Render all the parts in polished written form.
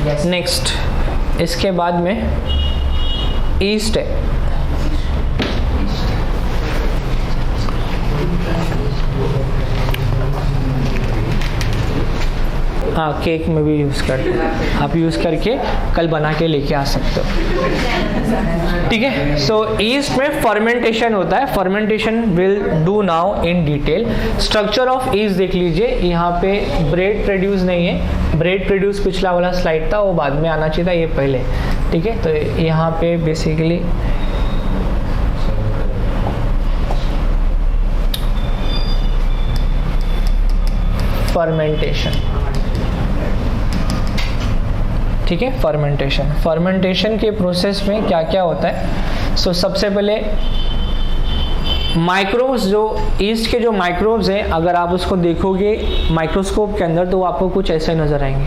Next इसके बाद में ईस्ट है। हाँ, केक में भी यूज़ करते हैं, आप यूज़ करके कल बना के लेके आ सकते हो। ठीक है, सो ईस्ट में फर्मेंटेशन होता है। Fermentation will do now in detail. Structure of east देख लीजिए, यहाँ पे ब्रेड प्रोड्यूस नहीं है। ब्रेड प्रोड्यूस पिछला वाला स्लाइड था, वो बाद में आना चाहिए था, ये पहले। ठीक है, तो यहाँ पे बेसिकली फर्मेंटेशन। ठीक है, फर्मेंटेशन के प्रोसेस में क्या क्या होता है। सो सबसे पहले माइक्रोब्स, जो ईस्ट के जो माइक्रोब्स हैं, अगर आप उसको देखोगे माइक्रोस्कोप के अंदर तो आपको कुछ ऐसे नज़र आएंगे।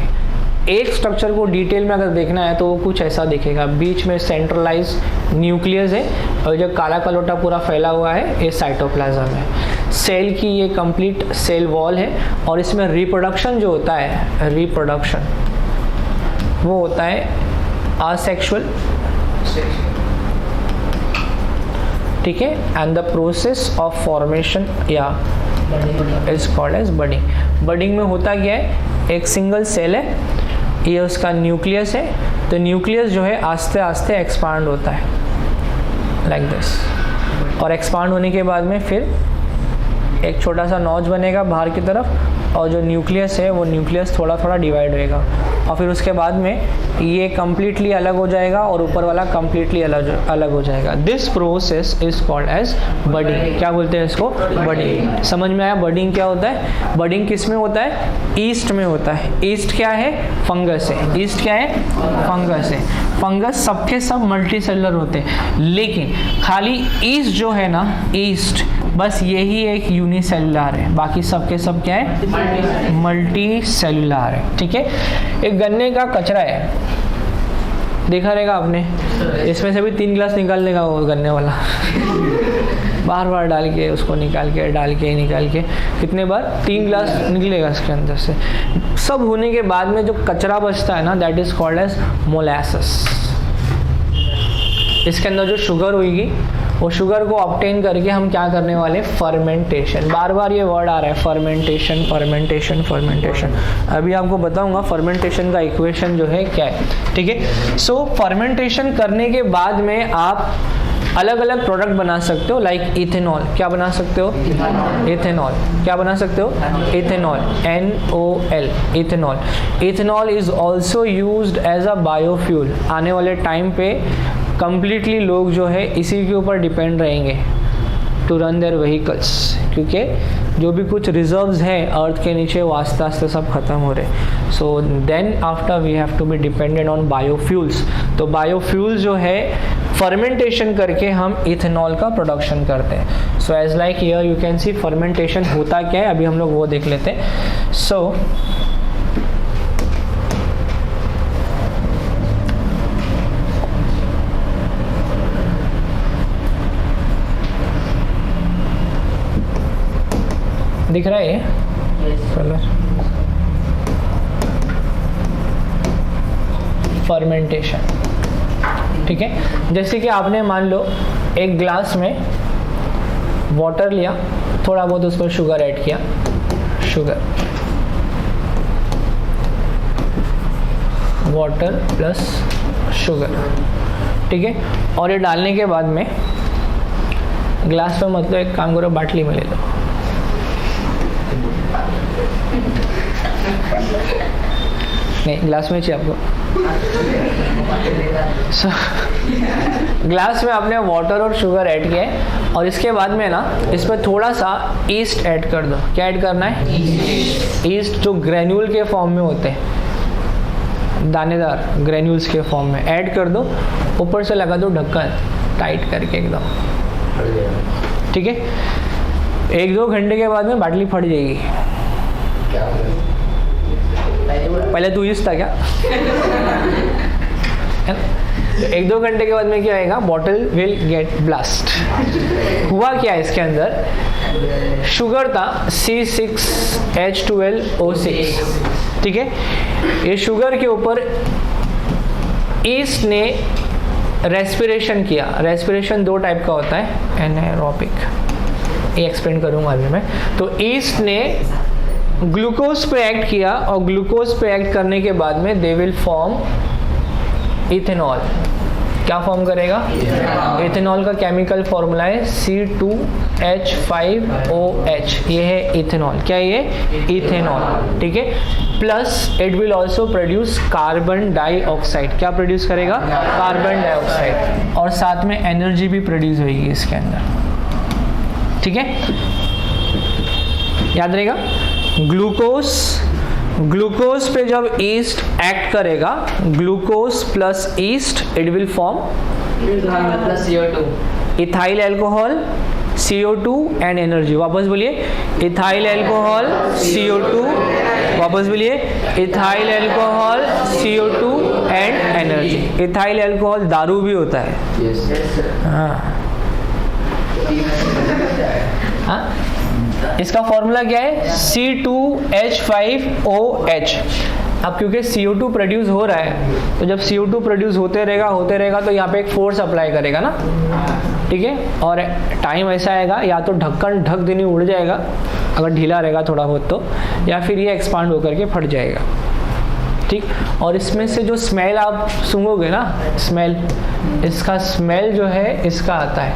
एक स्ट्रक्चर को डिटेल में अगर देखना है तो वो कुछ ऐसा दिखेगा। बीच में सेंट्रलाइज न्यूक्लियस है और जो काला कलोटा पूरा फैला हुआ है ये साइटोप्लाज्म है। सेल की ये कंप्लीट सेल वॉल है और इसमें रिप्रोडक्शन जो होता है, रिप्रोडक्शन वो होता है असेक्सुअल। ठीक है, and the process of formation या is called as budding. Budding में होता क्या है, एक सिंगल सेल है, ये उसका न्यूक्लियस है, तो न्यूक्लियस जो है आस्ते आस्ते एक्सपांड होता है लाइक दिस, और एक्सपांड होने के बाद में फिर एक छोटा सा नॉच बनेगा बाहर की तरफ, और जो न्यूक्लियस है वो न्यूक्लियस थोड़ा थोड़ा डिवाइड होएगा, और फिर उसके बाद में ये कम्प्लीटली अलग हो जाएगा और ऊपर वाला कम्प्लीटली अलग हो जाएगा। This process is called as budding. क्या बोलते हैं इसको? बडिंग। समझ में आया बडिंग क्या होता है? बडिंग किस में होता है? ईस्ट में होता है। ईस्ट क्या है? फंगस है। ईस्ट क्या है? फंगस है। फंगस सबके सब मल्टी सेलुलर होते हैं, लेकिन खाली ईस्ट जो है ना, ईस्ट बस यही एक यूनिसेलुलर है, बाकी सबके सब क्या है? मल्टी सेलुलर है। ठीक है, एक गन्ने का कचरा है, देखा रहेगा आपने, इसमें से भी 3 गिलास निकालने का वो गन्ने वाला बार बार डाल के उसको निकाल के कितने बार? 3 गिलास निकलेगा इसके अंदर से। सब होने के बाद में जो कचरा बचता है ना, that is called as molasses. इसके अंदर जो शुगर होगी, वो शुगर को ऑब्टेन करके हम क्या करने वाले? फर्मेंटेशन। बार बार ये वर्ड आ रहा है, फर्मेंटेशन फर्मेंटेशन फर्मेंटेशन। अभी आपको बताऊंगा फर्मेंटेशन का इक्वेशन जो है क्या है। ठीक है, सो फर्मेंटेशन करने के बाद में आप अलग अलग प्रोडक्ट बना सकते हो, लाइक इथेनॉल। क्या बना सकते हो? इथेनॉल। क्या बना सकते हो? Ethanol, NOL, ethanol. Ethanol is also used as a biofuel. आने वाले टाइम पे कंप्लीटली लोग जो है इसी के ऊपर डिपेंड रहेंगे टू रन देयर व्हीकल्स, क्योंकि जो भी कुछ रिजर्व्स हैं अर्थ के नीचे वो आस्ते आस्ते सब खत्म हो रहे। So then after we have to be dependent on biofuels. तो बायोफ्यूल्स जो है फर्मेंटेशन करके हम इथेनॉल का प्रोडक्शन करते हैं। So as like here you can see fermentation होता क्या है, अभी हम लोग वो देख लेते हैं। सो दिख रहा है ये कलर? फर्मेंटेशन। ठीक है, जैसे कि आपने मान लो एक ग्लास में वाटर लिया, थोड़ा बहुत उस पर शुगर ऐड किया, शुगर, वाटर प्लस शुगर। ठीक है, और ये डालने के बाद में ग्लास पे मतलब एक काम करो, बाटली में ले लो। नहीं, ग्लास में चाहिए आपको। ग्लास में आपने वाटर और शुगर ऐड किया है, और इसके बाद में ना इसमें थोड़ा सा ईस्ट ऐड कर दो। क्या ऐड करना है? ईस्ट, जो ग्रेन्यूल के फॉर्म में होते हैं, दानेदार ग्रेन्यूल्स के फॉर्म में ऐड कर दो। ऊपर से लगा दो ढक्कन टाइट करके एकदम। ठीक है, 1-2 घंटे के बाद में बाटली फट जाएगी। पहले तू यूज था क्या? 1-2 घंटे के बाद में क्या आएगा? Bottle will get blast. हुआ क्या इसके अंदर? शुगर था C6H12O6। ठीक ठीक है। ये शुगर के ऊपर ईस्ट ने रेस्पिरेशन किया। रेस्पिरेशन 2 टाइप का होता है, एनाएरोबिक, ये एक्सप्लेन करूंगा अभी मैं। तो ईस्ट ने ग्लूकोज पे एक्ट किया और ग्लूकोज पे एक्ट करने के बाद में दे विल फॉर्म इथेनॉल। क्या फॉर्म करेगा? इथेनॉल का केमिकल फॉर्मूला है C2H5OH, ये है इथेनॉल। क्या ये? इथेनॉल, ठीक है। Plus it will also produce carbon dioxide. क्या प्रोड्यूस करेगा? Carbon dioxide. और साथ में एनर्जी भी प्रोड्यूस होगी इसके अंदर, ठीक है। याद रहेगा, ग्लूकोज पे जब ईस्ट एक्ट करेगा, glucose plus east it will form CO2, ethyl alcohol, CO2 and energy. वापस बोलिए, इथाइल अल्कोहल CO2, वापस बोलिए, ethyl alcohol CO2 and energy. Ethyl alcohol दारू भी होता है। हाँ, इसका फॉर्मूला क्या है? C2H5OH। अब क्योंकि CO2 प्रोड्यूस हो रहा है, तो जब CO2 प्रोड्यूस होते रहेगा तो यहाँ पे एक फोर्स अप्लाई करेगा ना, ठीक है। और टाइम ऐसा आएगा, या तो ढक्कन ढक देनी उड़ जाएगा अगर ढीला रहेगा थोड़ा बहुत तो, या फिर ये एक्सपांड होकर के फट जाएगा, ठीक। और इसमें से जो स्मेल आप सूंघोगे ना, स्मेल, इसका स्मेल जो है इसका आता है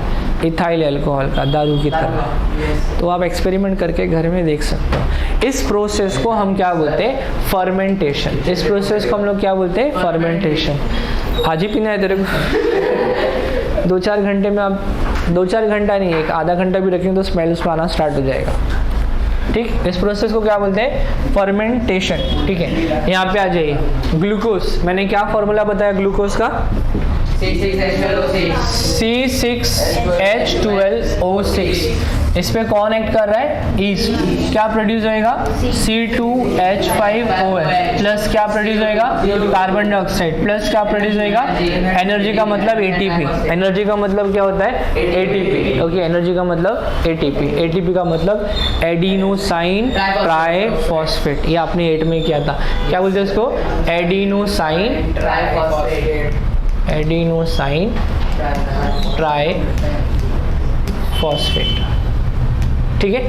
इथाइल अल्कोहल का, दारू की तरह। तो आप एक्सपेरिमेंट करके घर में देख सकते हो। इस प्रोसेस को हम क्या बोलते हैं? फर्मेंटेशन। इस प्रोसेस को हम लोग क्या बोलते हैं? फर्मेंटेशन। आज ही पीना है तेरे को? 2-4 घंटे में आप, 2-4 घंटा नहीं, एक आधा घंटा भी रखेंगे तो स्मेल उसमें आना स्टार्ट हो जाएगा, ठीक। इस प्रोसेस को क्या बोलते हैं? फर्मेंटेशन, ठीक है। यहाँ पे आ जाइए, ग्लूकोज, मैंने क्या फॉर्मूला बताया ग्लूकोज का? C6H12O6। इस पे कौन एक्ट कर रहा है? ईस्ट। क्या प्रोड्यूस होएगा? C2H5OH प्लस क्या प्रोड्यूस होएगा? कार्बन डाइऑक्साइड प्लस क्या प्रोड्यूस होएगा? एनर्जी का मतलब ATP। एनर्जी का मतलब क्या होता है? ATP, okay. एनर्जी का मतलब ATP। ATP का मतलब एडिनोसाइन ट्राइफॉस्फेट। ये आपने 8 में किया था। क्या बोलते हैं इसको? एडिनोसाइन ट्राइफॉस्फेट, ठीक है।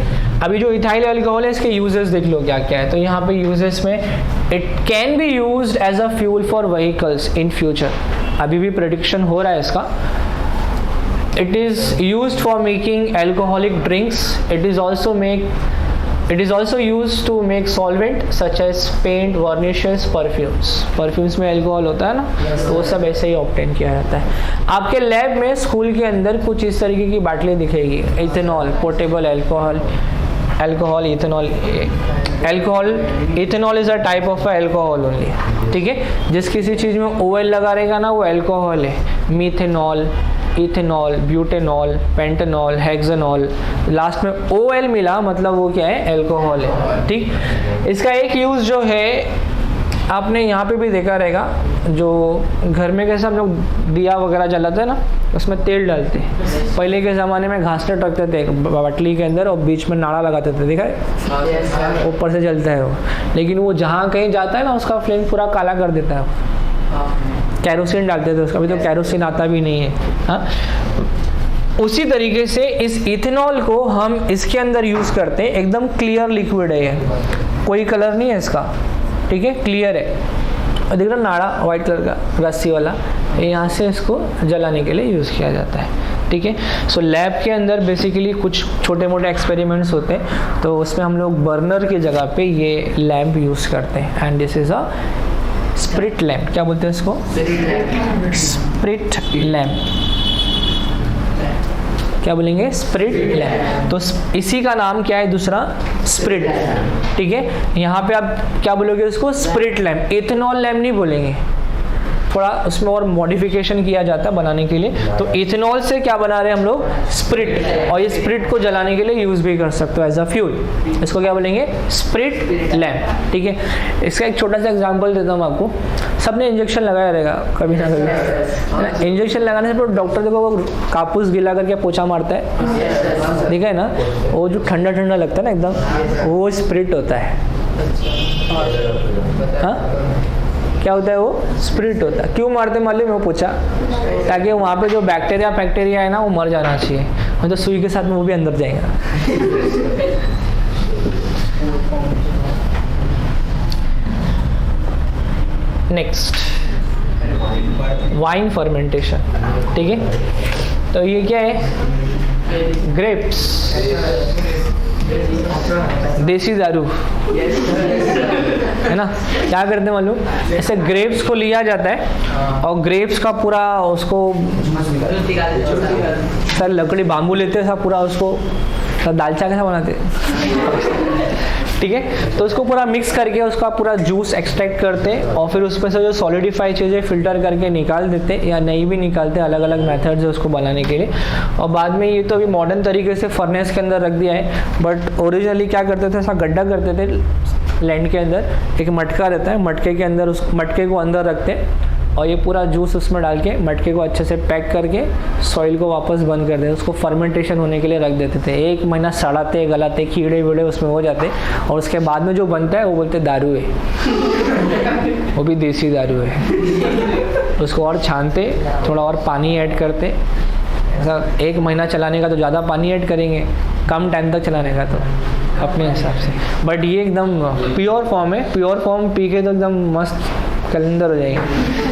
अभी जो इथाइल अल्कोहल है, इसके यूजेस देख लो क्या क्या है। तो यहाँ पे यूजेस में it can be used as a fuel for vehicles in future. अभी भी प्रेडिक्शन हो रहा है इसका। It is used for making alcoholic drinks. It is also used to make solvent such as paint, varnishes, perfumes में alcohol होता है ना, तो वो सब ऐसे ही ऑब्टेन किया जाता है। आपके लैब में स्कूल के अंदर कुछ इस तरीके की बाटलें दिखेगी, ethanol, portable alcohol, ethanol is a type of alcohol only, ठीक है। जिस किसी चीज़ में OL लगा रहेगा ना, वो अल्कोहल है। Methanol, ethanol, butanol, pentanol, hexanol, last में OL मिला मतलब वो क्या है? अल्कोहल है, ठीक। इसका एक यूज़ जो है, आपने यहाँ पे भी देखा रहेगा, जो घर में कैसे हम लोग दिया वगैरह जलाते हैं ना, उसमें तेल डालते हैं। पहले के ज़माने में घासलेट रखते थे बाटली के अंदर और बीच में नाड़ा लगाते थे, देखा है? ऊपर से जलता है वो, लेकिन वो जहाँ कहीं जाता है ना, उसका फ्लेम पूरा काला कर देता है। कैरोसिन डालते थे उसका, अभी तो कैरोसिन आता भी नहीं है। हाँ, उसी तरीके से इस इथेनॉल को हम इसके अंदर यूज़ करते हैं। एकदम क्लियर लिक्विड है ये, कोई कलर नहीं है इसका, ठीक है, क्लियर है। और देख रहा नाड़ा वाइट कलर का रस्सी वाला, यहाँ से इसको जलाने के लिए यूज़ किया जाता है, ठीक है। सो लैब के अंदर बेसिकली कुछ छोटे मोटे एक्सपेरिमेंट्स होते हैं, तो उसमें हम लोग बर्नर की जगह पे ये लैम्प यूज़ करते हैं। And this is a spirit lamp. क्या बोलते हैं इसको? Spirit lamp. क्या बोलेंगे? Spirit lamp. तो इसी का नाम क्या है दूसरा? स्प्रिट, ठीक है। यहाँ पे आप क्या बोलोगे उसको? Spirit lamp. इथेनॉल लैम्प नहीं बोलेंगे, थोड़ा उसमें और मॉडिफिकेशन किया जाता है बनाने के लिए। तो इथेनॉल से क्या बना रहे हैं हम लोग? स्प्रिट। और ये स्प्रिट को जलाने के लिए यूज़ भी कर सकते हो एज अ फ्यूल। इसको क्या बोलेंगे? स्प्रिट लैम्प, ठीक है। इसका एक छोटा सा एग्जांपल देता हूँ आपको। सबने इंजेक्शन लगाया रहेगा कभी ना कभी। इंजेक्शन लगाने से तो डॉक्टर देखो वो कापूस गिला करके पोछा मारता है, देखा है ना? वो जो ठंडा ठंडा लगता है ना एकदम, वो स्प्रिट होता है। हाँ, क्या होता है वो? स्प्रिट होता है। क्यों मारते मालूम है? वो पूछा ताकि वहाँ पे जो बैक्टीरिया है ना वो मर जाना चाहिए, मतलब सुई के साथ में वो भी अंदर जाएगा। Next, wine fermentation. ठीक है, तो ये क्या है? ग्रेप्स, देसी दारू है ना। क्या करते हैं मालूम? ऐसे ग्रेप्स को लिया जाता है और ग्रेप्स का पूरा उसको सर लकड़ी बाम्बू लेते हैं, सब पूरा उसको सर दालचा कैसा बनाते हैं, ठीक है। तो उसको पूरा मिक्स करके उसका पूरा जूस एक्सट्रैक्ट करते हैं और फिर उसमें से जो सॉलिडिफाई चीज़ें फिल्टर करके निकाल देते या नहीं भी निकालते, अलग अलग मेथड्स है उसको बनाने के लिए। और बाद में ये तो अभी मॉडर्न तरीके से फर्नेस के अंदर रख दिया है, बट ओरिजिनली क्या करते थे, ऐसा गड्ढा करते थे लैंड के अंदर, एक मटका रहता है, मटके के अंदर उस मटके को अंदर रखते और ये पूरा जूस उसमें डाल के मटके को अच्छे से पैक करके सॉइल को वापस बंद कर देते, उसको फर्मेंटेशन होने के लिए रख देते थे। 1 महीना सड़ाते गलाते, कीड़े वीड़े उसमें हो जाते और उसके बाद में जो बनता है वो बोलते दारू है, वो भी देसी दारू है। उसको और छानते, थोड़ा और पानी ऐड करते, ऐसा 1 महीना चलाने का तो ज़्यादा पानी ऐड करेंगे, कम टाइम तक चलाने का तो अपने हिसाब से। बट ये एकदम प्योर फॉर्म है, प्योर फॉर्म पी के तो एकदम मस्त कैलेंडर हो जाएगा,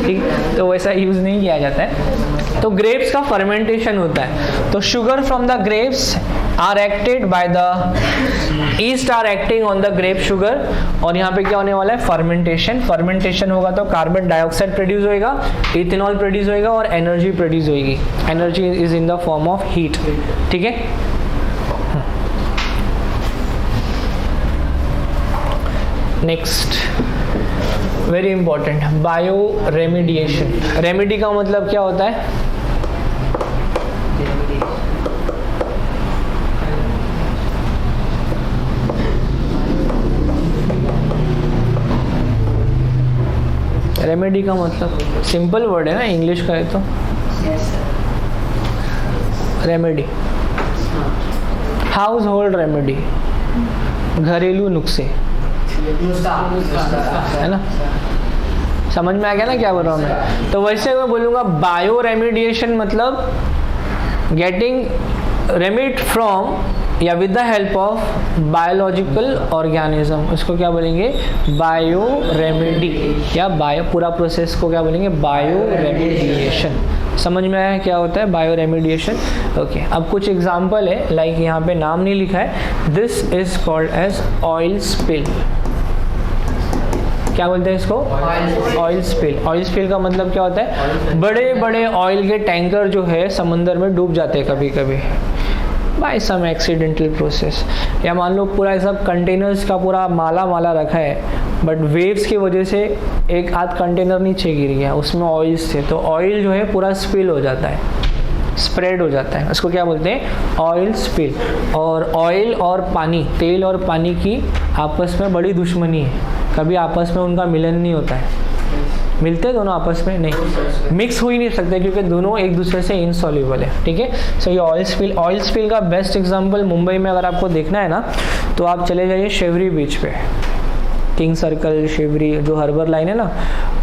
ठीक। तो वैसा यूज़ नहीं किया जाता है। तो ग्रेप्स का फर्मेंटेशन होता है। तो sugar from the grapes are acted by the yeast are acting on the grape sugar, और यहाँ पे क्या होने वाला है? फर्मेंटेशन। फर्मेंटेशन होगा तो कार्बन डाइऑक्साइड प्रोड्यूस होएगा, इथेनॉल प्रोड्यूस होएगा और एनर्जी प्रोड्यूस होएगी। Energy is in the form of heat, ठीक है। Next, very important, bio remediation. Remedy का मतलब क्या होता है? रेमेडी का मतलब सिंपल वर्ड है ना, इंग्लिश का है तो रेमेडी, हाउस होल्ड रेमेडी, घरेलू नुस्खे, है ना। समझ में आ गया ना क्या बोल रहा हूँ मैं? तो वैसे मैं बोलूँगा बायो रेमिडिएशन मतलब गेटिंग रेमिड फ्रॉम या with the help of biological organism, उसको क्या बोलेंगे? बायो रेमेडी, या बायो, पूरा प्रोसेस को क्या बोलेंगे? Bio remediation. समझ में आया क्या होता है बायो रेमिडिएशन? ओके, अब कुछ एग्जांपल है, लाइक यहाँ पे नाम नहीं लिखा है। This is called as oil spill. क्या बोलते हैं इसको? Oil spill. ऑयल स्पिल का मतलब क्या होता है? बड़े बड़े ऑयल के टैंकर जो है समंदर में डूब जाते हैं कभी कभी बाय सम एक्सीडेंटल प्रोसेस, या मान लो पूरा सब कंटेनर्स का पूरा माला माला रखा है, बट वेव्स की वजह से एक आध कंटेनर नीचे गिर गया, उसमें ऑयल्स थे, तो ऑयल जो है पूरा स्पिल हो जाता है, स्प्रेड हो जाता है, उसको क्या बोलते हैं? Oil spill. और ऑयल और पानी, तेल और पानी की आपस में बड़ी दुश्मनी है, कभी आपस में उनका मिलन नहीं होता है। मिलते हैं दोनों आपस में? नहीं, मिक्स हो ही नहीं सकते क्योंकि दोनों एक दूसरे से इनसॉल्युबल है, ठीक है। सो ये ऑयल स्पिल का बेस्ट एग्जांपल मुंबई में अगर आपको देखना है ना, तो आप चले जाइए शेवरी बीच पे, किंग सर्कल, शेवरी, जो हार्बर लाइन है ना,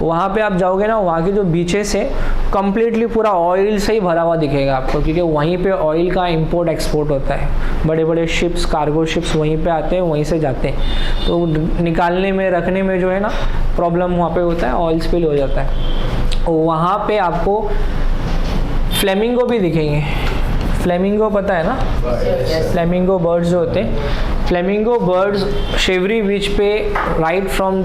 वहाँ पे आप जाओगे ना, वहाँ के जो बीचेस है कम्प्लीटली पूरा ऑयल से ही भरा हुआ दिखेगा आपको, क्योंकि वहीं पे ऑयल का इंपोर्ट एक्सपोर्ट होता है, बड़े बड़े शिप्स, कार्गो शिप्स वहीं पे आते हैं, वहीं से जाते हैं, तो निकालने में, रखने में जो है ना प्रॉब्लम वहाँ पे होता है, ऑयल स्पिल हो जाता है। वहाँ पे आपको फ्लेमिंगो भी दिखेंगे। फ्लेमिंगो पता है ना? फ्लेमिंगो बर्ड्स जो होते हैं, फ्लेमिंगो बर्ड्स शेवरी बीच पे राइट फ्रॉम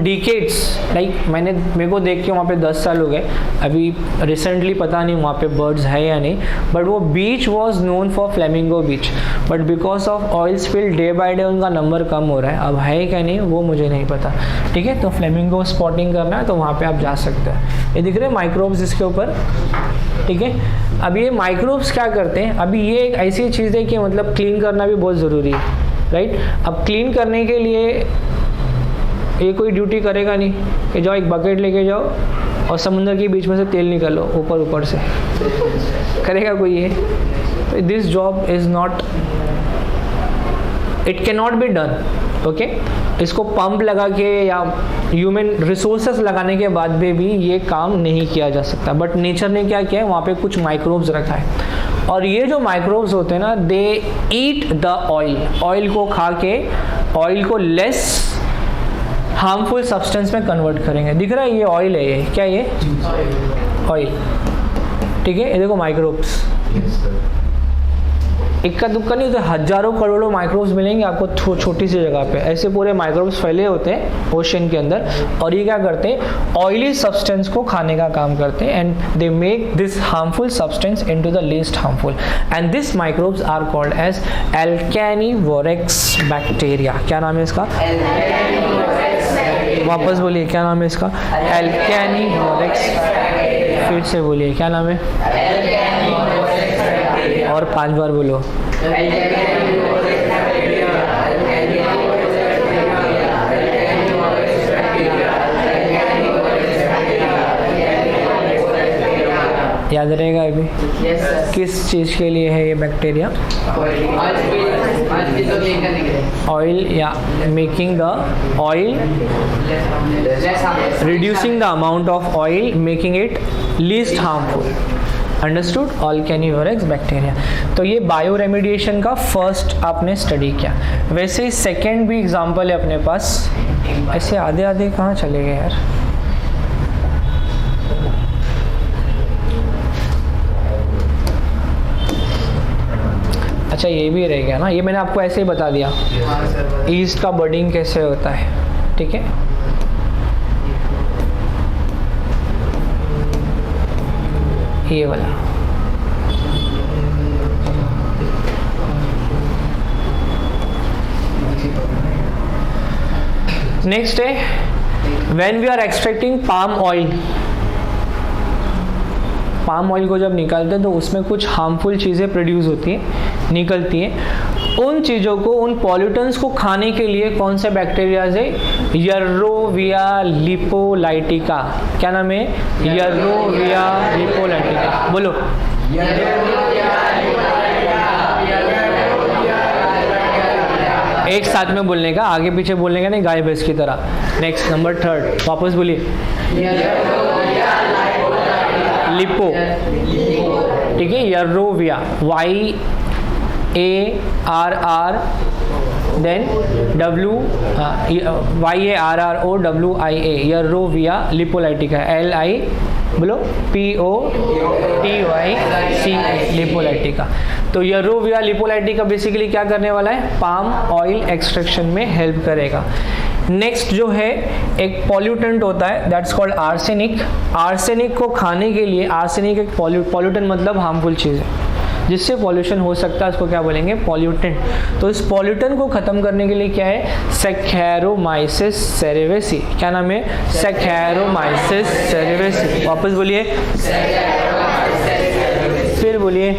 डिकेड्स, लाइक मेरे को देख के वहाँ पे 10 साल हो गए, अभी रिसेंटली पता नहीं वहाँ पे बर्ड्स है या नहीं, बट वो beach was known for flamingo beach, but because of oil spill day by day उनका नंबर कम हो रहा है, अब है क्या नहीं वो मुझे नहीं पता, ठीक है। तो फ्लेमिंगो स्पॉटिंग करना है तो वहाँ पे आप जा सकते हैं। ये दिख रहे हैं माइक्रोब्स इसके ऊपर, ठीक है। अब ये माइक्रोब्स क्या करते हैं? अभी ये एक ऐसी चीज़ है कि मतलब क्लीन करना भी बहुत ज़रूरी है, राइट। अब क्लीन करने के लिए ये कोई ड्यूटी करेगा नहीं कि जाओ एक बकेट लेके जाओ और समुद्र के बीच में से तेल निकालो ऊपर से, करेगा कोई ये? This job is not, it can not be done, okay इसको पंप लगा के या ह्यूमन रिसोर्सेस लगाने के बाद भी ये काम नहीं किया जा सकता, बट नेचर ने क्या किया है, वहाँ पे कुछ माइक्रोब्स रखा है, और ये जो माइक्रोब्स होते हैं ना, दे ईट द ऑयल, ऑयल को खा के ऑयल को लेस हार्मफुल सब्सटेंस में कन्वर्ट करेंगे। दिख रहा है ये ऑयल है, ये क्या ये ऑयल, ठीक है, ये देखो माइक्रोब्स, इक्का दुक्का नहीं होते, हजारों करोड़ों माइक्रोब्स मिलेंगे आपको छोटी सी जगह पे, ऐसे पूरे माइक्रोब्स फैले होते हैं ओशन के अंदर, और ये क्या करते हैं, ऑयली सब्सटेंस को खाने का काम करते हैं, and they make this harmful substance into the least harmful, and this microbes are called as alcanivorax bacteria. क्या नाम है इसका, वापस बोलिए क्या नाम है इसका, एल्केनिवोरेक्स, फिर से बोलिए क्या नाम है, और 5 बार बोलो। याद रहेगा अभी? किस चीज के लिए है ये बैक्टीरिया? ऑयल, या making the oil, reducing the amount of oil, making it least harmful. Understood? Alcanivorax bacteria. तो ये बायो रेमिडिएशन का फर्स्ट आपने स्टडी किया। वैसे ही सेकेंड भी एग्जाम्पल है अपने पास। ऐसे आधे आधे कहाँ चले गए यार? अच्छा ये भी रह गया ना, ये मैंने आपको ऐसे ही बता दिया ईस्ट का बर्डिंग कैसे होता है, ठीक है। ये वाला नेक्स्ट है when we are extracting palm oil. Palm oil को जब निकालते हैं तो उसमें कुछ हार्मफुल चीज़ें प्रोड्यूस होती हैं, निकलती हैं। उन चीज़ों को, उन पॉल्यूटेंट्स को खाने के लिए कौन से बैक्टीरियाज है? यर्रोविया लिपोलाइटिका। क्या नाम है? यर्रोविया लिपोलाइटिका। बोलो। एक साथ में बोलने का, आगे पीछे बोलने का नहीं, गाय भैंस की तरह। नेक्स्ट नंबर 3 वापस बोलिए। लिपो, ठीक है, यर्रोविया, YARR देन YARROWIA, यर्रोविया लिपोलाइटिका, LI बोलो POTYCA, लिपोलाइटिका। तो यर्रोविया लिपोलाइटिका बेसिकली क्या करने वाला है? पाम ऑयल एक्सट्रैक्शन में हेल्प करेगा। नेक्स्ट जो है एक पॉल्यूटेंट होता है, दैट्स कॉल्ड आर्सेनिक। आर्सेनिक को खाने के लिए, आर्सेनिक एक पॉल्यूटेंट मतलब हार्मफुल चीज़ है जिससे पॉल्यूशन हो सकता है, उसको क्या बोलेंगे? पॉल्यूटेंट। तो इस पॉल्यूटेंट को खत्म करने के लिए क्या है? सैक्चैरोमाइसिस सेरेवेसी। क्या नाम है? सैक्चैरोमाइसिस सेरेवेसी। वापस बोलिए, फिर बोलिए।